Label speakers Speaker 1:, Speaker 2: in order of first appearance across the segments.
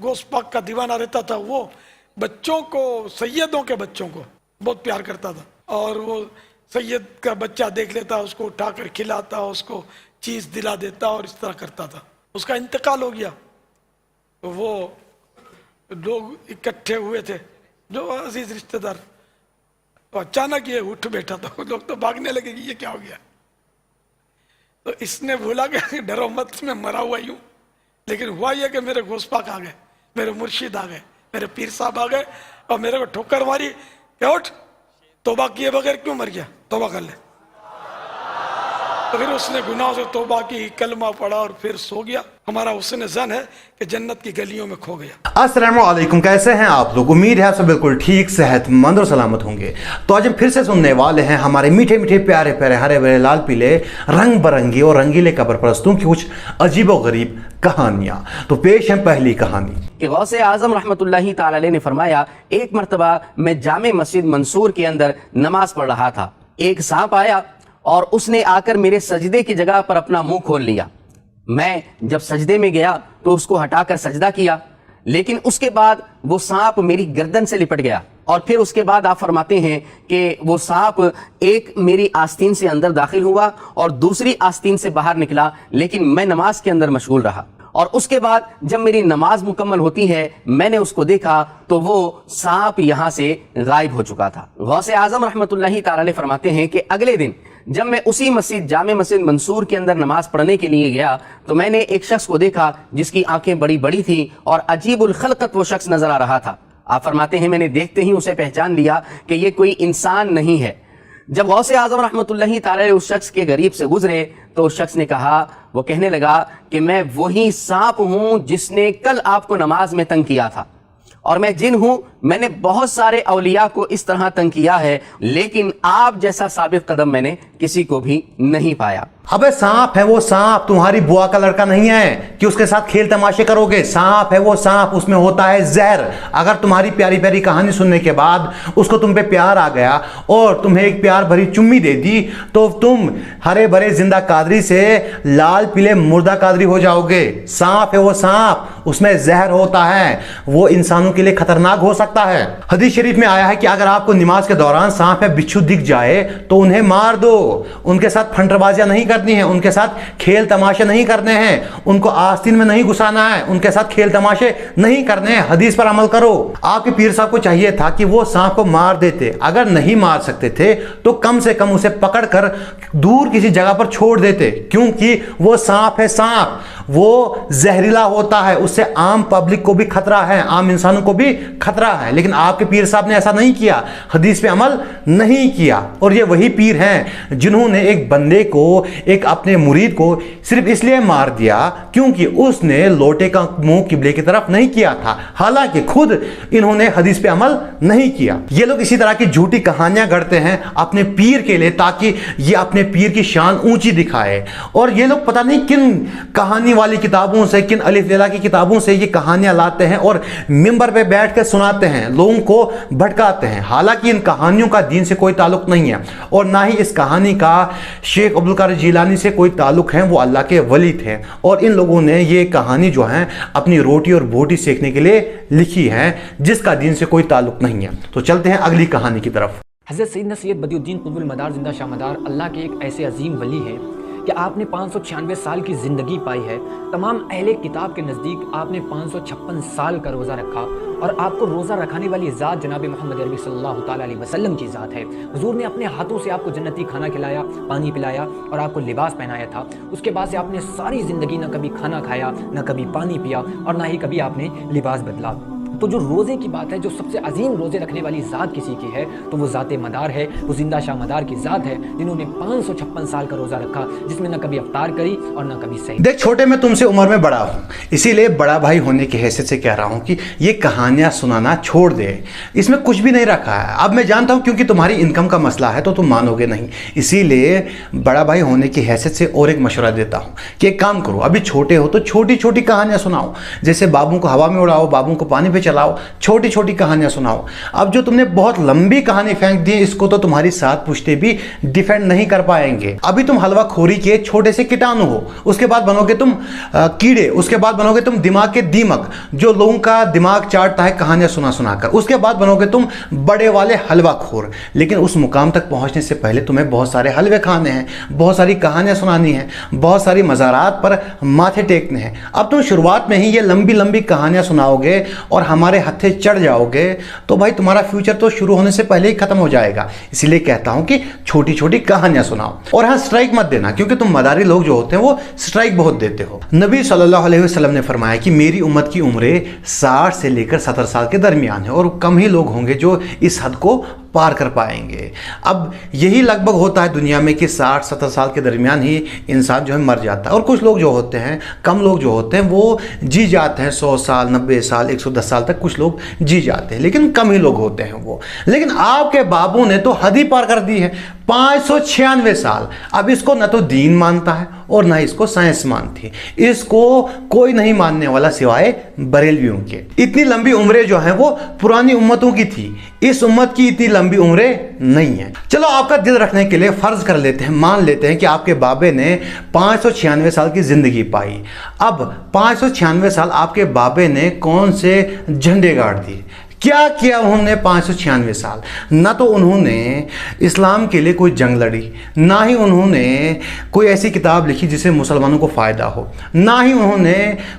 Speaker 1: गोश्त पाक का दीवाना रहता था। वो बच्चों को, सैयदों के बच्चों को बहुत प्यार करता था, और वो सैयद का बच्चा देख लेता, उसको उठाकर खिलाता, उसको चीज़ दिला देता और इस तरह करता था। उसका इंतकाल हो गया, तो वो लोग इकट्ठे हुए थे जो अजीज रिश्तेदार, तो अचानक ये उठ बैठा, तो लोग तो भागने लगे कि ये क्या हो गया। तो इसने बोला कि डरो मत, मैं मरा हुआ ही हूँ, लेकिन हुआ ये कि मेरे गोश्त पाक आ गए, मेरे मुर्शिद आ गए, मेरे पीर साहब आ गए और मेरे को ठोकर मारी कि उठ, तौबा किए बगैर क्यों मर गया, तौबा कर ले। तो फिर उसने गुनाहों से तौबा की, कलमा पढ़ा और फिर सो गया। हमारा हुस्न ज़न है कि जन्नत की गलियों में खो गया।
Speaker 2: अस्सलामु अलैकुम, कैसे हैं आप लोग? उम्मीद है आप सब बिल्कुल ठीक, सेहतमंद और सलामत होंगे। तो आज हम फिर से सुनने वाले हैं हमारे मीठे मीठे प्यारे प्यारे हरे भरे लाल पीले रंग बरंगी और रंगीले कब्र परस्तों की कुछ अजीब व गरीब कहानियां। तो पेश है पहली कहानी
Speaker 3: कि गौसे आजम रहमतुल्लाहि ताला अलैह ने फरमाया, एक मर्तबा मैं जामे मस्जिद मंसूर के अंदर नमाज पढ़ रहा था। एक सांप आया और उसने आकर मेरे सजदे की जगह पर अपना मुंह खोल लिया। मैं जब सजदे में गया तो उसको हटाकर सजदा किया, लेकिन उसके बाद वो सांप मेरी गर्दन से लिपट गया। और फिर उसके बाद आप फरमाते हैं कि वो सांप एक मेरी आस्तीन से अंदर दाखिल हुआ और दूसरी आस्तीन से बाहर निकला, लेकिन मैं नमाज के अंदर मशगूल रहा। और उसके बाद जब मेरी नमाज मुकम्मल होती है, मैंने उसको देखा तो वो सांप यहाँ से गायब हो चुका था। गौसे आजम रहमतुल्लाहि ताला अलैह फरमाते हैं कि अगले दिन जब मैं उसी मस्जिद जामे मस्जिद मंसूर के अंदर नमाज पढ़ने के लिए गया तो मैंने एक शख्स को देखा जिसकी आंखें बड़ी बड़ी थी और अजीबुल खल्कत वो शख्स नजर आ रहा था। आप फरमाते हैं मैंने देखते ही उसे पहचान लिया कि ये कोई इंसान नहीं है। जब गौसे आजम रहमतुल्लाहि ताला अलैह उस शख्स के करीब से गुजरे तो उस शख्स ने कहा, वो कहने लगा कि मैं वही सांप हूं जिसने कल आपको नमाज में तंग किया था, और मैं जिन हूं, मैंने बहुत सारे औलिया को इस तरह तंग किया है, लेकिन आप जैसा साबित कदम मैंने किसी को भी नहीं पाया।
Speaker 2: अबे सांप है वो सांप, तुम्हारी बुआ का लड़का नहीं है कि उसके साथ खेल तमाशे करोगे। सांप है वो सांप, उसमें होता है जहर। अगर तुम्हारी प्यारी प्यारी कहानी सुनने के बाद उसको तुम पे प्यार आ गया और तुम्हें एक प्यार भरी चुम्मी दे दी तो तुम हरे भरे जिंदा कादरी से लाल पीले मुर्दा कादरी हो जाओगे। सांप है वो सांप, उसमें जहर होता है, वो इंसानों के लिए खतरनाक हो सकता है। हदीस शरीफ में आया है कि अगर आपको नमाज के दौरान सांप या बिच्छू दिख जाए तो उन्हें मार दो। उनके साथ फंटरबाजियां नहीं करनी है, उनके साथ खेल तमाशे नहीं करने हैं, उनको आस्तीन में नहीं घुसाना है, उनके साथ खेल तमाशे नहीं करने हैं। हदीस पर अमल करो। आपके पीर साहब को चाहिए था कि वो सांप को मार देते। अगर नहीं मार सकते थे तो कम से कम उसे पकड़कर दूर किसी जगह पर छोड़ देते, क्योंकि वो सांप है सांप, वो जहरीला होता है, उससे आम पब्लिक को भी खतरा है, आम इंसानों को भी खतरा है। लेकिन आपके पीर साहब ने ऐसा नहीं किया, हदीस पे अमल नहीं किया। और ये वही पीर हैं जिन्होंने एक बंदे को, एक अपने मुरीद को सिर्फ इसलिए मार दिया क्योंकि उसने लोटे का मुंह किबले की तरफ नहीं किया था, हालांकि खुद इन्होंने हदीस पे अमल नहीं किया। ये लोग इसी तरह की झूठी कहानियां गढ़ते हैं अपने पीर के लिए, ताकि ये अपने पीर की शान ऊंची दिखाए। और ये लोग पता नहीं किन कहानी वाली किताबों से, किन अलिफ लैला की किताबों से ये कहानियां लाते हैं और मिंबर पे बैठ कर सुनाते हैं, लोगों को भटकाते हैं। हालांकि इन कहानियों का दीन से कोई ताल्लुक नहीं है और ना ही इस कहानी का शेख अब्दुल कादिर जिलानी से कोई ताल्लुक है, वो अल्लाह के वली थे। और इन लोगों ने ये कहानी जो है अपनी रोटी और बोटी सेकने के लिए लिखी है, जिसका दीन से कोई ताल्लुक नहीं है। तो चलते हैं अगली कहानी की तरफ।
Speaker 4: हज़रत सैयदना सैयद बदियुद्दीन कुतुबुल मदार जिंदा शामदार अल्लाह के एक ऐसे अजीम वली हैं कि आपने 596 साल की ज़िंदगी पाई है। तमाम अहले किताब के नज़दीक आपने 556 साल का रोज़ा रखा, और आपको रोज़ा रखाने वाली ज़ात जनाब मोहम्मद अरबी सल्लल्लाहु ताला अलैहि वसल्लम की ज़ात है। हुज़ूर ने अपने हाथों से आपको जन्नती खाना खिलाया, पानी पिलाया और आपको लिबास पहनाया था। उसके बाद से आपने सारी ज़िंदगी न कभी खाना खाया, न कभी पानी पिया और ना ही कभी आपने लिबास बदला। तो जो रोज़े की बात है, जो सबसे अजीम रोज़े रखने वाली ज़ात किसी की है तो वो ज़ात मदार है, वो जिंदा शाह मदार की ज़ात है, जिन्होंने 556 साल का रोज़ा रखा, जिसमें न कभी अफ्तार करी और न कभी सही।
Speaker 2: देख छोटे, मैं तुमसे उम्र में बड़ा हूँ, इसीलिए बड़ा भाई होने की हैसियत से कह रहा हूँ कि ये कहानियाँ सुनाना छोड़ दे, इसमें कुछ भी नहीं रखा है। अब मैं जानता हूँ क्योंकि तुम्हारी इनकम का मसला है तो तुम मानोगे नहीं, इसीलिए बड़ा भाई होने की हैसियत से और एक मशवरा देता हूँ कि एक काम करो, अभी छोटे हो तो छोटी छोटी कहानियाँ सुनाओ। जैसे बाबू को हवा में उड़ाओ, बाबू को पानी पे चलाओ, छोटी छोटी कहानियां सुनाओ। अब जो तुमने बहुत लंबी कहानी फेंक दी है, इसको तो तुम्हारी 7 पुश्ते भी डिफेंड नहीं कर पाएंगे। अभी तुम हलवा खोरी के छोटे से कीटाणु हो, उसके बाद बनोगे तुम कीड़े, उसके बाद बनोगे तुम दिमाग के दीमक जो लोगों का दिमाग चाटता है कहानियां सुना सुनाकर, उसके बाद बनोगे तुम बड़े वाले हलवा खोर। लेकिन उस मुकाम तक पहुंचने से पहले तुम्हें बहुत सारे हलवे खाने हैं, बहुत सारी कहानियां सुनानी है, बहुत सारी मज़ारात पर माथे टेकने हैं। अब तुम शुरुआत में ही ये लंबी लंबी कहानियां सुनाओगे और हमारे हत्थे चढ़ जाओगे तो भाई तुम्हारा फ्यूचर तो शुरू होने से पहले ही खत्म हो जाएगा। इसलिए कहता हूं कि छोटी छोटी कहानियां सुनाओ। और हाँ, स्ट्राइक मत देना, क्योंकि तुम मदारी लोग जो होते हैं वो स्ट्राइक बहुत देते हो। नबी सल्लल्लाहु अलैहि वसल्लम ने फरमाया कि मेरी उम्मत की उम्रें 60 से लेकर 70 साल के दरमियान है और कम ही लोग होंगे जो इस हद को पार कर पाएंगे। अब यही लगभग होता है दुनिया में कि 60-70 साल के दरमियान ही इंसान जो है मर जाता है, और कुछ लोग जो होते हैं, कम लोग जो होते हैं वो जी जाते हैं 100 साल, 90 साल, 110 साल तक कुछ लोग जी जाते हैं, लेकिन कम ही लोग होते हैं वो। लेकिन आपके बाबू ने तो हद ही पार कर दी है, 596 साल। अब इसको न तो दीन मानता है और न इसको साइंस मानती है, इसको कोई नहीं मानने वाला सिवाय बरेलवियों के। इतनी लंबी उम्रें जो हैं वो पुरानी उम्मतों की थी, इस उम्मत की इतनी लंबी उम्रें नहीं है। चलो आपका दिल रखने के लिए फर्ज कर लेते हैं, मान लेते हैं कि आपके बाबे ने 596 साल की जिंदगी पाई। अब 596 साल आपके बाबे ने कौन से झंडे गाड़ दिए, क्या किया उन्होंने 596 साल? ना तो उन्होंने इस्लाम के लिए कोई जंग लड़ी, ना ही उन्होंने कोई ऐसी किताब लिखी जिससे मुसलमानों को फ़ायदा हो, ना ही उन्होंने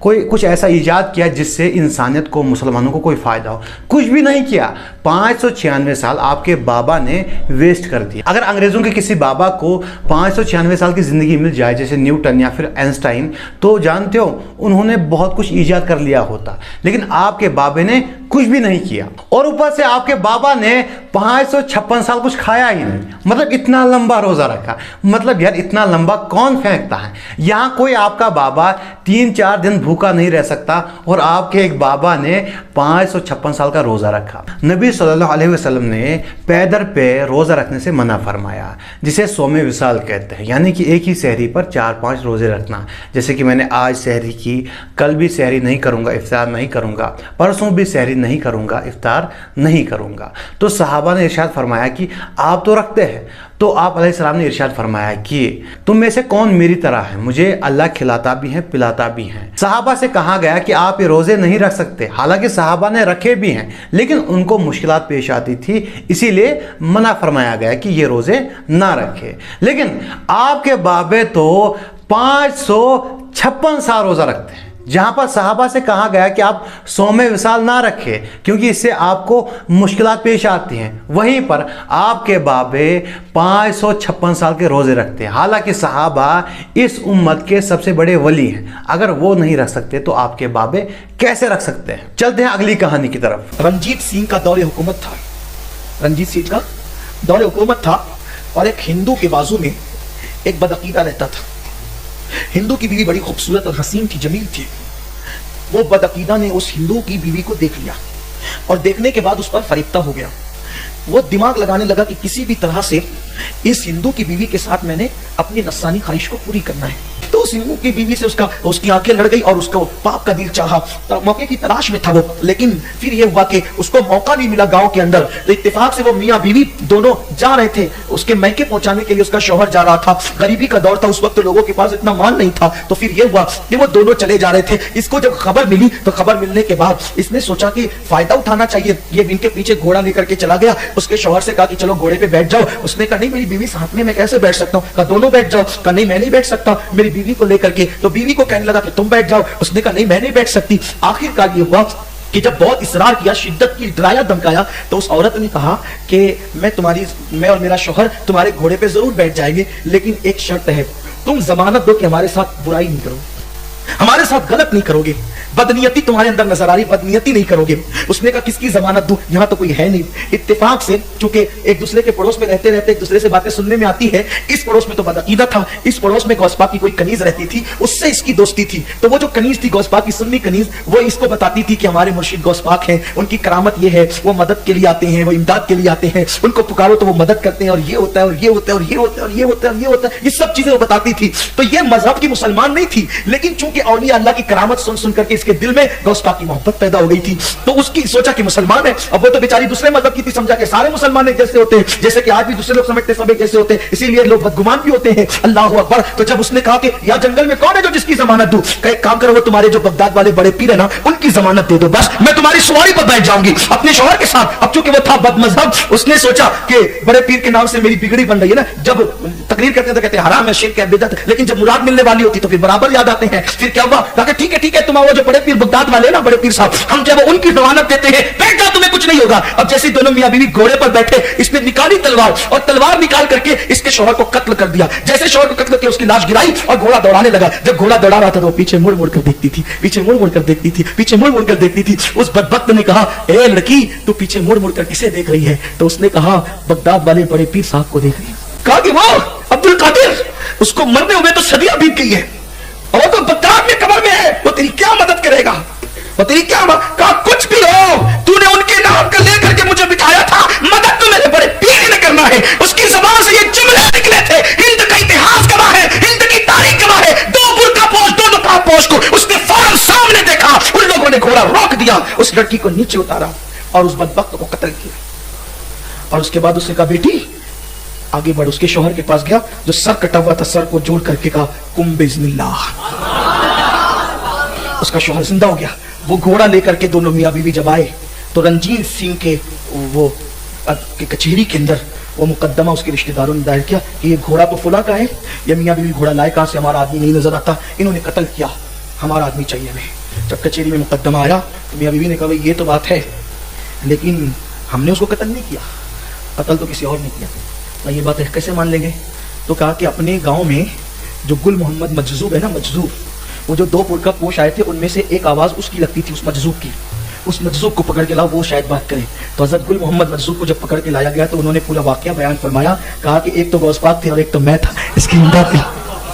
Speaker 2: कोई कुछ ऐसा ईजाद किया जिससे इंसानियत को, मुसलमानों को कोई फ़ायदा हो। कुछ भी नहीं किया। 596 साल आपके बाबा ने वेस्ट कर दिया। अगर अंग्रेज़ों के किसी बाबा को 596 साल की ज़िंदगी मिल जाए, जैसे न्यूटन या फिर आइंस्टाइन, तो जानते हो उन्होंने बहुत कुछ ईजाद कर लिया होता। लेकिन आपके बाबे ने कुछ भी नहीं किया, और ऊपर से आपके बाबा ने 556 साल कुछ खाया ही नहीं। मतलब इतना लंबा रोजा रखा, मतलब यार इतना लंबा कौन फेंकता है? यहां कोई आपका बाबा 3-4 दिन भूखा नहीं रह सकता, और आपके एक बाबा ने 556 साल का रोजा रखा। नबी सल्लल्लाहु अलैहि वसल्लम ने पैदर पे रोजा रखने से मना फरमाया, जिसे सोमे विसाल कहते हैं, यानी कि एक ही सहरी पर 4-5 रोजे रखना। जैसे कि मैंने आज सहरी की, कल भी सहरी नहीं करूंगा, इफ्तार नहीं करूंगा, परसों भी सहरी नहीं करूंगा, इफ्तार नहीं करूंगा। तो सहाबा ने इरशाद फरमाया कि आप तो रखते हैं, तो आप अलैहिस्सलाम ने इरशाद फरमाया कि तुम में से कौन मेरी तरह है, मुझे अल्लाह खिलाता भी है, पिलाता भी है। सहाबा से कहा गया कि आप ये रोजे नहीं रख सकते। हालांकि सहाबा ने रखे भी हैं, लेकिन उनको मुश्किलात पेश आती थी, इसीलिए मना फरमाया गया कि ये रोजे ना रखे। लेकिन आपके बाबे तो 556 साल रोजा रखते हैं, जहां पर सहाबा से कहा गया कि आप सोमे विसाल ना रखें क्योंकि इससे आपको मुश्किलात पेश आती हैं, वहीं पर आपके बाबे 556 साल के रोजे रखते हैं। हालांकि सहाबा इस उम्मत के सबसे बड़े वली हैं, अगर वो नहीं रख सकते तो आपके बाबे कैसे रख सकते हैं? चलते हैं अगली कहानी की तरफ।
Speaker 5: रंजीत सिंह का दौरे हुकूमत था। रंजीत सिंह का दौरे हुकूमत था और एक हिंदू के बाजू में एक बदअकीदा रहता था। हिंदू की बीवी बड़ी खूबसूरत और हसीन थी, जमील थी। वो बदअकीदा ने उस हिंदू की बीवी को देख लिया और देखने के बाद उस पर फरिश्ता हो गया। वो दिमाग लगाने लगा कि किसी भी तरह से इस हिंदू की बीवी के साथ मैंने अपनी नस्सानी ख्वाहिश को पूरी करना है। तो उस हिंदू की बीवी से उसकी आंखें लड़ गई और उसको पाप का दिल चाहा। तो मौके की तलाश में था वो, लेकिन फिर ये हुआ कि उसको मौका नहीं मिला गांव के अंदर। तो इत्तेफाक से वो मियाँ बीवी दोनों जा रहे थे, उसके मैके पहुंचाने के लिए उसका शौहर जा रहा था। गरीबी का दौर था उस वक्त, तो लोगों के पास इतना माल नहीं था। तो फिर ये हुआ कि वो दोनों चले जा रहे थे। इसको जब खबर मिली तो खबर मिलने के बाद इसने सोचा कि फायदा उठाना चाहिए। ये इनके पीछे घोड़ा लेकर के चला गया, उसके शौहर से कहा कि चलो घोड़े पे बैठ जाओ। उसने कहा नहीं, मेरी बीवी साथ में, मैं कैसे बैठ सकता हूँ? कहा दोनों बैठ जाओ। कहा नहीं, मैं नहीं बैठ सकता मेरी बीवी को लेकर के। तो बीवी को कहने लगा कि तुम बैठ जाओ। उसने कहा नहीं, मैं नहीं बैठ सकती। आखिरकार ये हुआ कि जब बहुत इसरार किया, शिद्दत की, डराया धमकाया, तो उस औरत ने कहा कि मैं और मेरा शौहर तुम्हारे घोड़े पे जरूर बैठ जाएंगे, लेकिन एक शर्त है, तुम जमानत दो कि हमारे साथ बुराई नहीं करोगे, हमारे साथ गलत नहीं करोगे, बदनियती तुम्हारे अंदर नजर आ रही, बदनियती नहीं करोगे। उसने कहा किसकी जमानत दूं, यहां तो कोई है नहीं। इत्तेफाक से चूंकि एक दूसरे के पड़ोस में रहते रहते एक दूसरे से बातें सुनने में आती है, इस पड़ोस में तो बदअकीदा था, इस पड़ोस में गौस पाक की कोई कनीज रहती थी, उससे इसकी दोस्ती थी। तो वो जो कनीज थी, गौस पाक की सुन्नी कनीज, वो इसको बताती थी कि हमारे मुर्शिद गौस पाक हैं, उनकी करामत ये है, वो मदद के लिए आते हैं, वो इमदाद के लिए आते हैं, उनको पुकारो तो वो मदद करते हैं, और ये होता है और ये होता है और ये होता है और ये होता है और ये होता है, ये सब चीजें वो बताती थी। तो ये मजहब की मुसलमान नहीं थी, लेकिन चूंकि के औलिया अल्लाह की करामत सुन सुन करके इसके दिल में गौस पाक की मोहब्बत पैदा हो गई थी। तो उसकी सोचा कि मुसलमान है, अब वो तो बेचारी दूसरे मजहब की थी, समझा कि सारे मुसलमान एक जैसे होते हैं, जैसे कि आज भी दूसरे लोग समझते सब एक जैसे होते हैं, इसीलिए लोग बदगुमान भी होते हैं। अल्लाह अकबर। तो जब उसने कहा कि या जंगल में कौन है जो जिसकी जमानत दूं, कहे काम करो, वो तुम्हारे जो बगदाद वाले बड़े पीर है ना, उनकी जमानत दे दो, बस मैं तुम्हारी सवारी पर बैठ जाऊंगी अपने शौहर के साथ। अब चूंकि वो था बदमजहब, उसने सोचा कि बड़े पीर के नाम से मेरी बिगड़ी बन रही है ना, जब तकरीर करते तो कहते हैं हराम है, शिर्क है, बिदअत है, लेकिन जब मुराद मिलने वाली होती तो फिर बराबर याद आते हैं। फिर क्या हुआ, कहा ठीक है तुम वो जो बड़े पीर बगदाद वाले ना, बड़े पीर साहब, हम जब उनकी जमानत देते हैं, बैठ जाओ, तुम्हें कुछ नहीं होगा। अब जैसे दोनों मियां बीवी घोड़े पर बैठे, इसने निकाली तलवार और तलवार निकाल करके इसके शौहर को कत्ल कर दिया। जैसे शौहर को कत्ल करके उसकी लाश गिराई और घोड़ा दौड़ाने लगा। जब घोड़ा दौड़ा रहा था तो वो पीछे मुड़ मुड़ कर देखती थी, पीछे मुड़ मुड़ कर देखती थी, पीछे मुड़ मुड़ कर देखती थी। उस बदबख्त ने कहा, ए लड़की तू पीछे मुड़ मुड़ कर किसे देख रही है? तो उसने कहा, बगदाद वाले बड़े पीर साहब को देख रही है। कहा कि वो अब्दुल कादिर, उसको मरने हुए तो सदियां बीत गई है और वो तो बगदाद में कब्र में है, वो तेरी क्या मदद करेगा? वो तेरी क्या कहा, कुछ भी हो, तूने उनके नाम का लेकर के मुझे बिठाया था, मदद तो मेरे बड़े पीर ने करना है। उसकी जुबान से ये जुमले निकले थे, हिंद का इतिहास गवाह है, हिंद की तारीख गवाह है। दो बुर्का पोश, दो नकाब पोश को उसने फौरन सामने देखा, उन लोगों ने घोड़ा रोक दिया, उस लड़की को नीचे उतारा और उस बदबख्त को कत्ल किया। और उसके बाद उसने कहा, बेटी आगे बढ़। उसके शौहर के पास गया जो सर कटा हुआ था, सर को जोड़ करके कहा, कुम बिस्मिल्लाह। उसका शौहर जिंदा हो गया। वो घोड़ा लेकर के दोनों मियां बीवी जब आए तो रंजीत सिंह के वो के कचहरी के अंदर वो मुकदमा उसके रिश्तेदारों ने दायर किया कि ये घोड़ा तो फुला का है, ये मियां बीवी घोड़ा लाए कहां से, हमारा आदमी नहीं नजर आता, इन्होंने कत्ल किया, हमारा आदमी चाहिए हमें। जब कचहरी में मुकदमा आया तो मियां बीवी ने कहा, ये तो बात है, लेकिन हमने उसको कत्ल नहीं किया, कत्ल तो किसी और ने किया। तो ये बात कैसे मान लेंगे? तो कहा कि अपने गांव में जो गुल मोहम्मद मजजूब है ना, मजजूब, वो जो दो पुरका पोश आए थे उनमें से एक आवाज उसकी लगती थी, उस मजजूब की। उस मजजूब को पकड़ के लाओ, वो शायद बात करे। तो हजरत गुल मोहम्मद मजजूब को जब पकड़ के लाया गया तो उन्होंने पूरा वाकया बयान फरमाया। कहा कि एक तो गौस पाक थे और एक तो मैं था, इसकी इमदाद थी।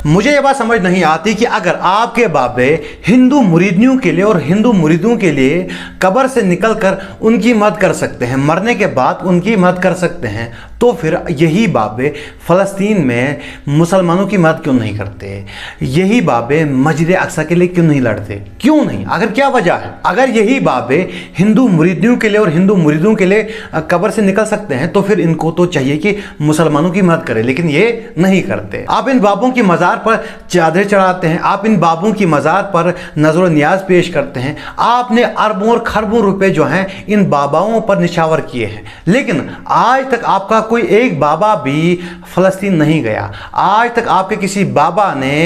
Speaker 2: मुझे ये बात समझ नहीं आती कि अगर आपके बाबे हिंदू मुरीदियों के लिए और हिंदू मुरीदों के लिए कब्र से निकलकर उनकी मदद कर सकते हैं, मरने के बाद उनकी मदद कर सकते हैं, तो फिर यही बाबे फ़लस्तीन में मुसलमानों की मदद क्यों नहीं करते? यही बाबे मस्जिद अक्सा के लिए क्यों नहीं लड़ते? क्यों नहीं? आखिर क्या वजह है? अगर यही बाबे हिंदू मुरीदियों के लिए और हिंदू मुरीदों के लिए कब्र से निकल सकते हैं तो फिर इनको तो चाहिए कि मुसलमानों की मदद करें, लेकिन ये नहीं करते। आप इन बाबों की मज़ार पर चादर चढ़ाते हैं, आप इन बाबों की मज़ार पर नजर न्याज पेश करते हैं, आपने अरबों और खरबों रुपए जो हैं इन बाबाओं पर निछावर किए हैं, लेकिन आज तक आपका कोई एक बाबा भी फ़लस्तीन नहीं गया, आज तक आपके किसी बाबा ने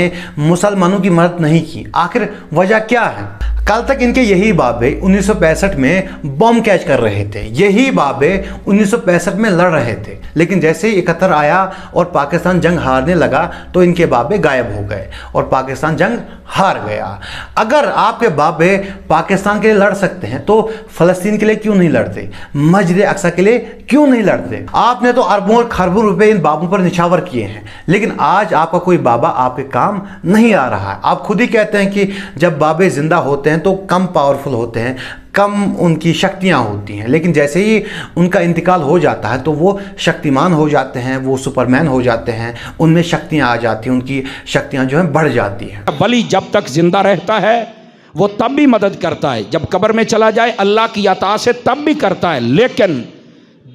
Speaker 2: मुसलमानों की मदद नहीं की। आखिर वजह क्या है? कल तक इनके यही बाबे 1965 में बम कैच कर रहे थे, यही बाबे 1965 में लड़ रहे थे, लेकिन जैसे ही 71 आया और पाकिस्तान जंग हारने लगा तो इनके बाबे गायब हो गए और पाकिस्तान जंग हार गया। अगर आपके बाबे पाकिस्तान के लिए लड़ सकते हैं तो फ़लस्तीन के लिए क्यों नहीं लड़ते? मस्जिद अक्सा के लिए क्यों नहीं लड़ते? आपने तो अरबों और खरबों रुपए इन बाबों पर निछावर किए हैं, लेकिन आज आपका कोई बाबा आपके काम नहीं आ रहा है। आप खुद ही कहते हैं कि जब बाबे जिंदा होते हैं तो कम पावरफुल होते हैं, कम उनकी शक्तियां होती हैं, लेकिन जैसे ही उनका इंतकाल हो जाता है तो वो शक्तिमान हो जाते हैं, वो सुपरमैन हो जाते हैं, उनमें शक्तियां आ जाती हैं, उनकी शक्तियां जो हैं बढ़ जाती हैं।
Speaker 6: वली जब तक जिंदा रहता है वो तब भी मदद करता है, जब कब्र में चला जाए अल्लाह की अता से तब भी करता है, लेकिन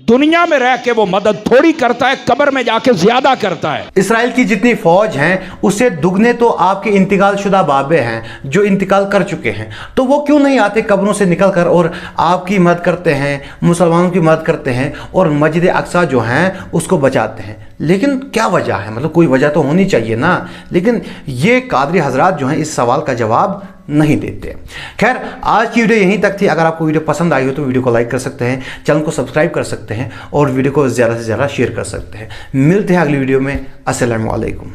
Speaker 6: दुनिया में रह के वो मदद थोड़ी करता है, कब्र में जाके ज्यादा करता है।
Speaker 2: इसराइल की जितनी फौज हैं उससे दुगने तो आपके इंतकाल शुदा बाबे हैं जो इंतकाल कर चुके हैं, तो वो क्यों नहीं आते कब्रों से निकलकर और आपकी मदद करते हैं, मुसलमानों की मदद करते हैं और मस्जिद अक्सा जो हैं उसको बचाते हैं? लेकिन क्या वजह है? मतलब कोई वजह तो होनी चाहिए ना, लेकिन ये कादरी हजरात जो हैं इस सवाल का जवाब नहीं देते। खैर, आज की वीडियो यहीं तक थी। अगर आपको वीडियो पसंद आई हो तो वीडियो को लाइक कर सकते हैं, चैनल को सब्सक्राइब कर सकते हैं और वीडियो को ज़्यादा से ज़्यादा शेयर कर सकते हैं। मिलते हैं अगली वीडियो में। अस्सलामु अलैकुम।